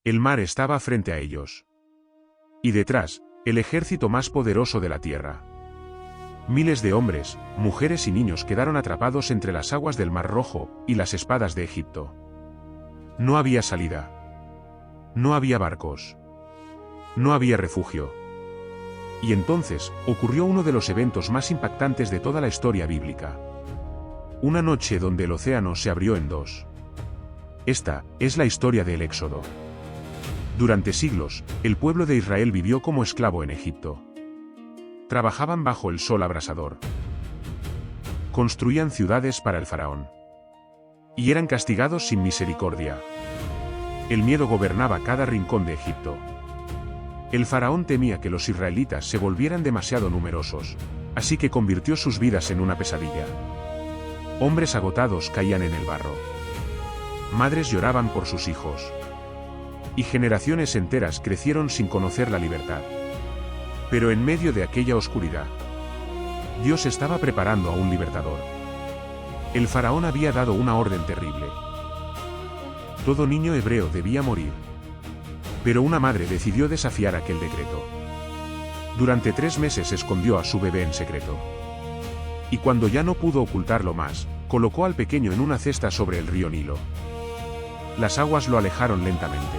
El mar estaba frente a ellos. Y detrás, el ejército más poderoso de la tierra. Miles de hombres, mujeres y niños quedaron atrapados entre las aguas del Mar Rojo y las espadas de Egipto. No había salida. No había barcos. No había refugio. Y entonces, ocurrió uno de los eventos más impactantes de toda la historia bíblica. Una noche donde el océano se abrió en dos. Esta es la historia del Éxodo. Durante siglos, el pueblo de Israel vivió como esclavo en Egipto. Trabajaban bajo el sol abrasador. Construían ciudades para el faraón. Y eran castigados sin misericordia. El miedo gobernaba cada rincón de Egipto. El faraón temía que los israelitas se volvieran demasiado numerosos, así que convirtió sus vidas en una pesadilla. Hombres agotados caían en el barro. Madres lloraban por sus hijos. Y generaciones enteras crecieron sin conocer la libertad. Pero en medio de aquella oscuridad, Dios estaba preparando a un libertador. El faraón había dado una orden terrible. Todo niño hebreo debía morir. Pero una madre decidió desafiar aquel decreto. Durante 3 meses escondió a su bebé en secreto. Y cuando ya no pudo ocultarlo más, colocó al pequeño en una cesta sobre el río Nilo. Las aguas lo alejaron lentamente.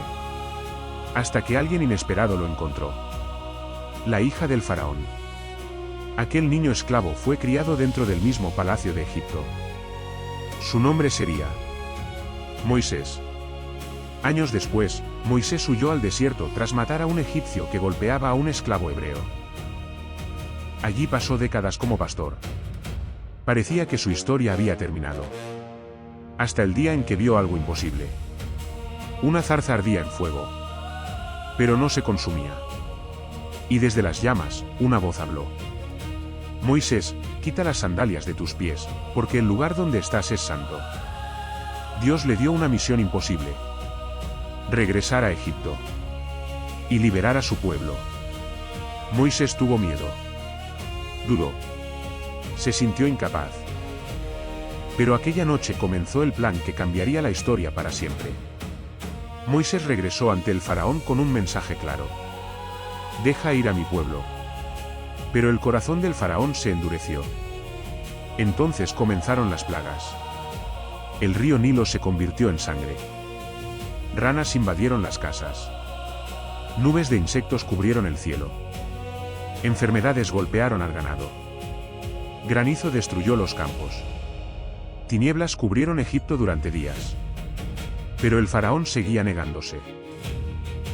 Hasta que alguien inesperado lo encontró. La hija del faraón. Aquel niño esclavo fue criado dentro del mismo palacio de Egipto. Su nombre sería Moisés. Años después, Moisés huyó al desierto tras matar a un egipcio que golpeaba a un esclavo hebreo. Allí pasó décadas como pastor. Parecía que su historia había terminado. Hasta el día en que vio algo imposible. Una zarza ardía en fuego. Pero no se consumía. Y desde las llamas, una voz habló. Moisés, quita las sandalias de tus pies, porque el lugar donde estás es santo. Dios le dio una misión imposible. Regresar a Egipto. Y liberar a su pueblo. Moisés tuvo miedo. Dudó. Se sintió incapaz. Pero aquella noche comenzó el plan que cambiaría la historia para siempre. Moisés regresó ante el faraón con un mensaje claro. Deja ir a mi pueblo. Pero el corazón del faraón se endureció. Entonces comenzaron las plagas. El río Nilo se convirtió en sangre. Ranas invadieron las casas. Nubes de insectos cubrieron el cielo. Enfermedades golpearon al ganado. Granizo destruyó los campos. Tinieblas cubrieron Egipto durante días. Pero el faraón seguía negándose.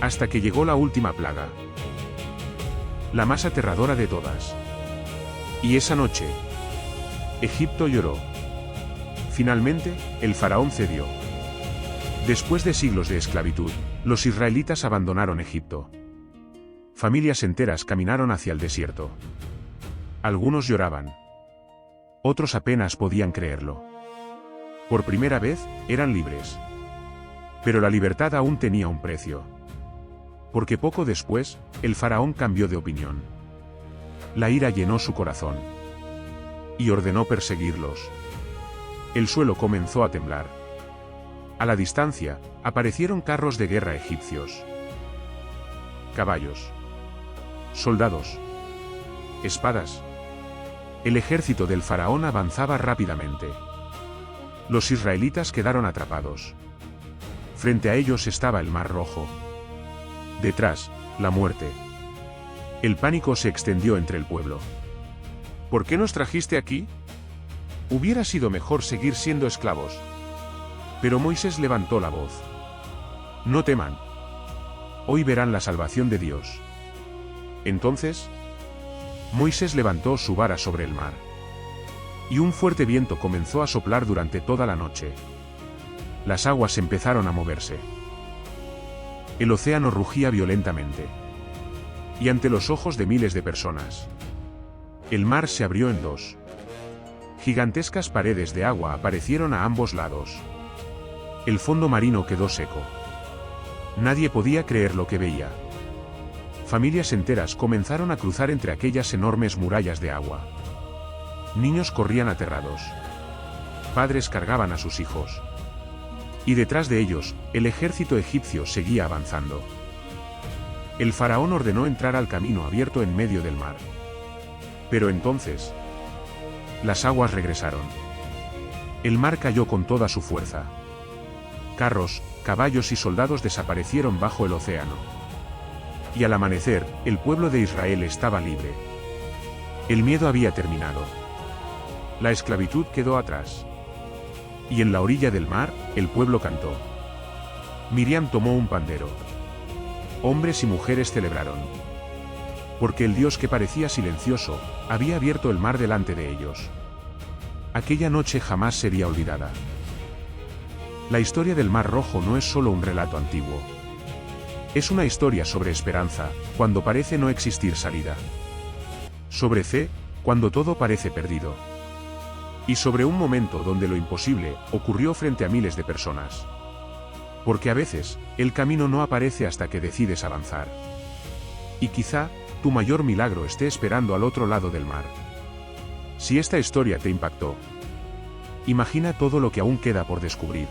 Hasta que llegó la última plaga. La más aterradora de todas. Y esa noche, Egipto lloró. Finalmente, el faraón cedió. Después de siglos de esclavitud, los israelitas abandonaron Egipto. Familias enteras caminaron hacia el desierto. Algunos lloraban. Otros apenas podían creerlo. Por primera vez, eran libres. Pero la libertad aún tenía un precio. Porque poco después, el faraón cambió de opinión. La ira llenó su corazón. Y ordenó perseguirlos. El suelo comenzó a temblar. A la distancia, aparecieron carros de guerra egipcios. Caballos. Soldados. Espadas. El ejército del faraón avanzaba rápidamente. Los israelitas quedaron atrapados. Frente a ellos estaba el Mar Rojo. Detrás, la muerte. El pánico se extendió entre el pueblo. ¿Por qué nos trajiste aquí? Hubiera sido mejor seguir siendo esclavos. Pero Moisés levantó la voz. No teman. Hoy verán la salvación de Dios. Entonces, Moisés levantó su vara sobre el mar. Y un fuerte viento comenzó a soplar durante toda la noche. Las aguas empezaron a moverse. El océano rugía violentamente. Y ante los ojos de miles de personas, el mar se abrió en dos. Gigantescas paredes de agua aparecieron a ambos lados. El fondo marino quedó seco. Nadie podía creer lo que veía. Familias enteras comenzaron a cruzar entre aquellas enormes murallas de agua. Niños corrían aterrados. Padres cargaban a sus hijos. Y detrás de ellos, el ejército egipcio seguía avanzando. El faraón ordenó entrar al camino abierto en medio del mar. Pero entonces, las aguas regresaron. El mar cayó con toda su fuerza. Carros, caballos y soldados desaparecieron bajo el océano. Y al amanecer, el pueblo de Israel estaba libre. El miedo había terminado. La esclavitud quedó atrás. Y en la orilla del mar, el pueblo cantó. Miriam tomó un pandero. Hombres y mujeres celebraron. Porque el Dios que parecía silencioso, había abierto el mar delante de ellos. Aquella noche jamás sería olvidada. La historia del Mar Rojo no es solo un relato antiguo. Es una historia sobre esperanza, cuando parece no existir salida. Sobre fe, cuando todo parece perdido. Y sobre un momento donde lo imposible ocurrió frente a miles de personas. Porque a veces, el camino no aparece hasta que decides avanzar. Y quizá, tu mayor milagro esté esperando al otro lado del mar. Si esta historia te impactó, imagina todo lo que aún queda por descubrir.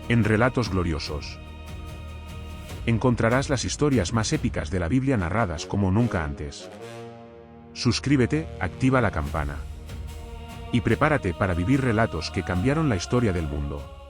En Relatos Gloriosos encontrarás las historias más épicas de la Biblia narradas como nunca antes. Suscríbete, activa la campana. Y prepárate para vivir relatos que cambiaron la historia del mundo.